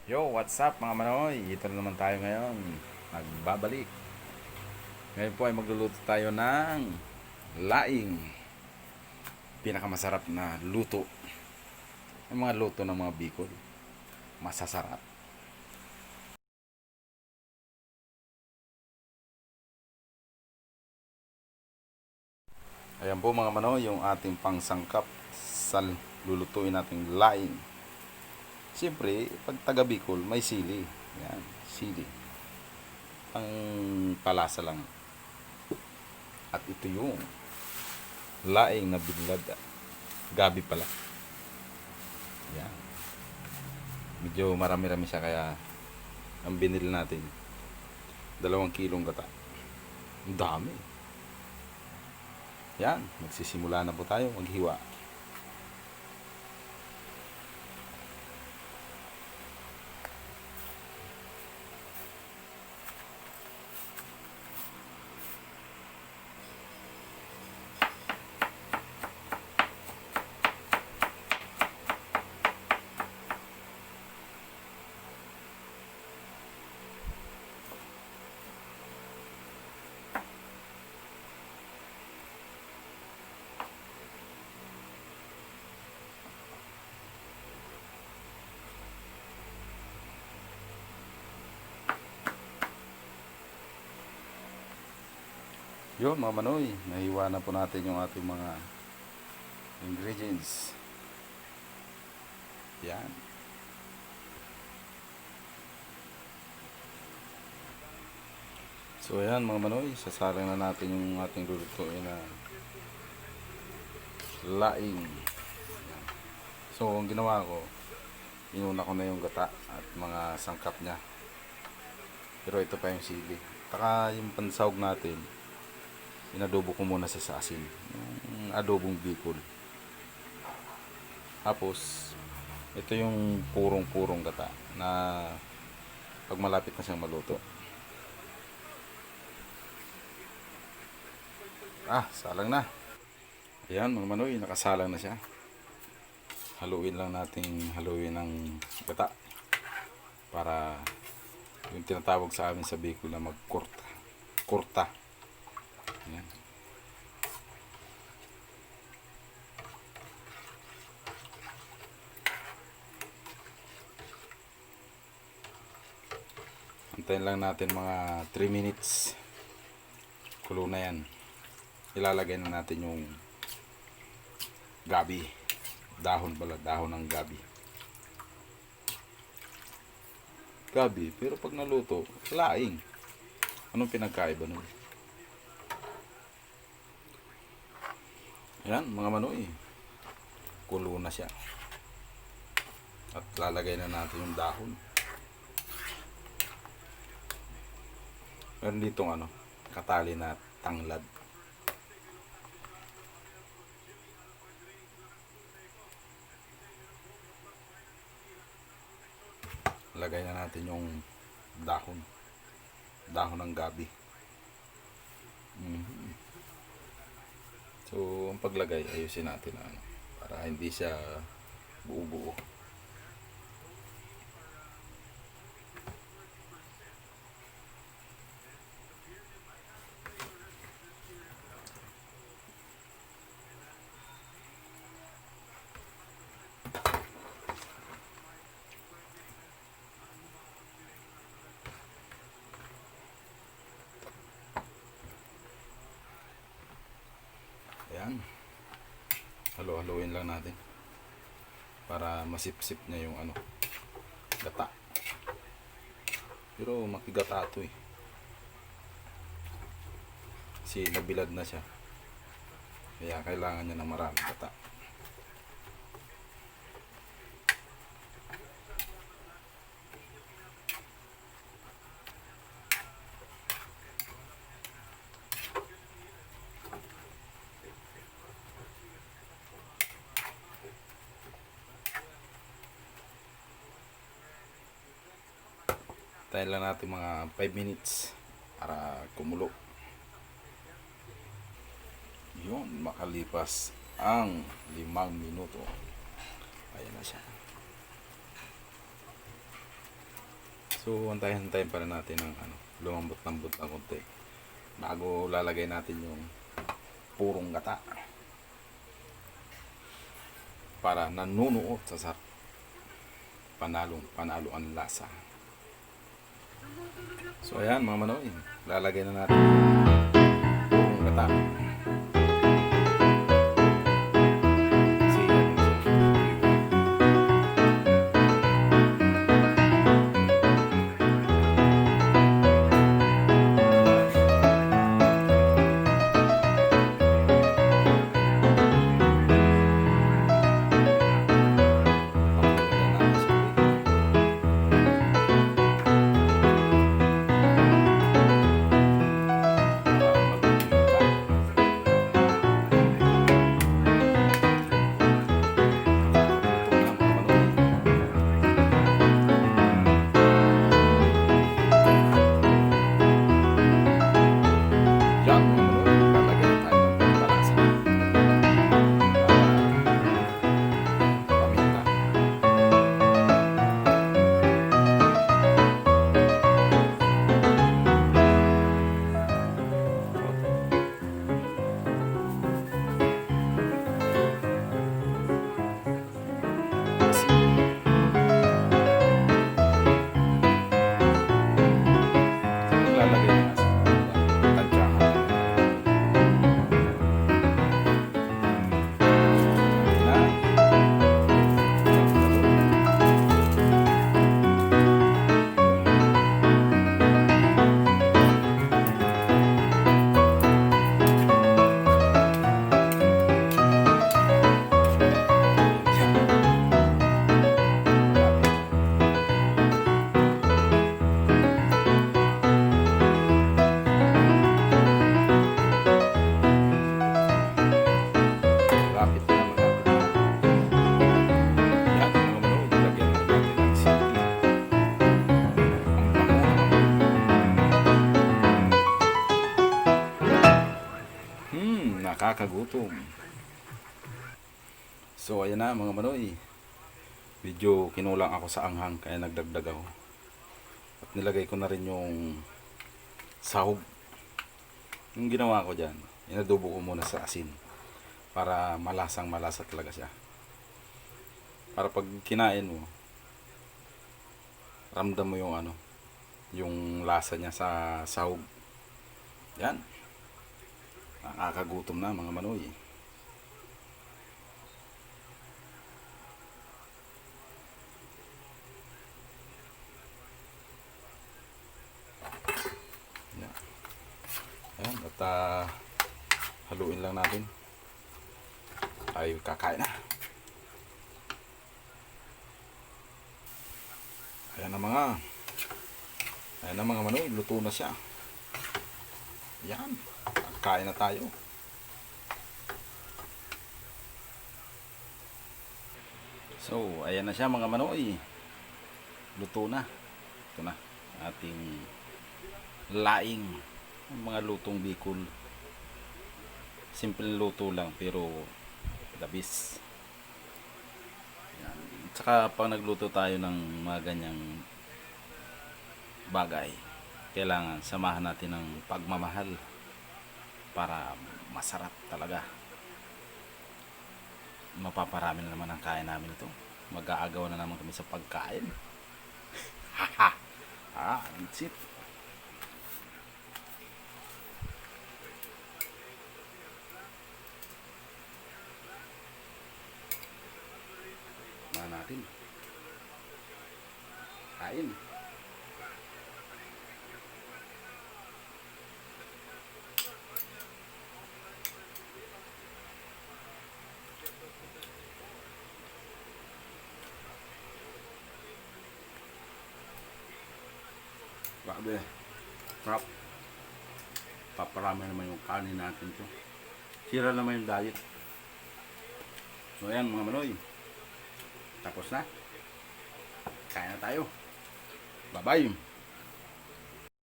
Yo, what's up mga manoy? Ito na naman tayo ngayon. Nagbabalik. Ngayon po ay magluluto tayo ng laing. Pinakamasarap na luto. Yung mga luto ng mga Bicol. Masasarap. Ayan po mga manoy, yung ating pangsangkap sa lulutuin nating laing. Siyempre, pag taga Bicol, may sili. Yan, sili. Ang palasa lang. At ito yung laing na binlad. Gabi pala. Yan. Medyo marami-rami siya kaya ang binili natin 2 kilong gata. Ang dami. Yan, magsisimula na po tayo maghiwa. Yun mga manoy, nahiwa na po natin yung ating mga ingredients. Yan. So ayan mga manoy, sasalang na natin yung ating lulutuin na laing. Yan. So ang ginawa ko, inuna ko na yung gata at mga sangkap niya. Pero ito pa yung sili. Taka yung pansahog natin, inadobo ko muna sa asin. Yung adobong Bicol. Tapos, ito yung purong-purong gata na pag malapit na siyang maluto. Salang na. Ayan mga manoy, nakasalang na siya. Haluin lang nating haluin ng gata para yung tinatawag sa amin sa Bicol na magkurta. Kurta. Ayan. Antayin lang natin mga 3 minutes. Kulo na yan. Ilalagay na natin yung gabi. Dahon pala, dahon ng gabi. Gabi, pero pag naluto, laing. Anong pinagkaiba nun? Ayan, mga manoy. Kulo na siya. At lalagay na natin yung dahon. Meron ditong katali na tanglad. Lagay na natin yung dahon. Dahon ng gabi. So, ang paglagay, ayusin natin para hindi siya buo-buo. Ayan. Halo-haloin lang natin para masipsip niya yung gata. Pero makigata ito eh. Kasi nabilad na siya. Kaya kailangan niya ng maraming gata. Tayo lang natin mga 5 minutes para kumulo. Yun, makalipas ang 5 minuto. Ayan na siya. So, antayin-antayin pa rin natin ng lumambot-lambot na konti bago lalagay natin yung purong gata para nanunuot sa sarap. Panalo ang lasa. So ayan mga manoy, lalagay na natin yung purong gata. Nakakagutom. So ayan na mga manoy, medyo kinulang ako sa anghang kaya nagdagdag ako at nilagay ko na rin yung sahog. Yung ginawa ko dyan, inadobo ko muna sa asin para malasang malasa talaga siya, para pag kinain mo ramdam mo yung yung lasa niya sa sahog. Yan, nakakagutom na mga manoy. Yan. Ayan, at haluin lang natin. Tayo kakain na. Ayan na mga manoy, luto na siya. Yan, kain na tayo. So, ayan na siya mga manoy. Luto na. Ito na ating laing, mga lutong Bicol. Simple luto lang pero the best. Yan. Tsaka pag nagluto tayo ng mga ganyang bagay, kailangan samahan natin ng pagmamahal para masarap talaga. Mapaparami na naman ang kain namin ito. Mag-aagaw na naman kami sa pagkain. Haha. That's it. Samahan natin. Kain. Grabe, sarap. Paparami naman yung kanin natin to. Sira naman yung diet. So ayan mga manoy, tapos na. Kain na tayo. Bye bye.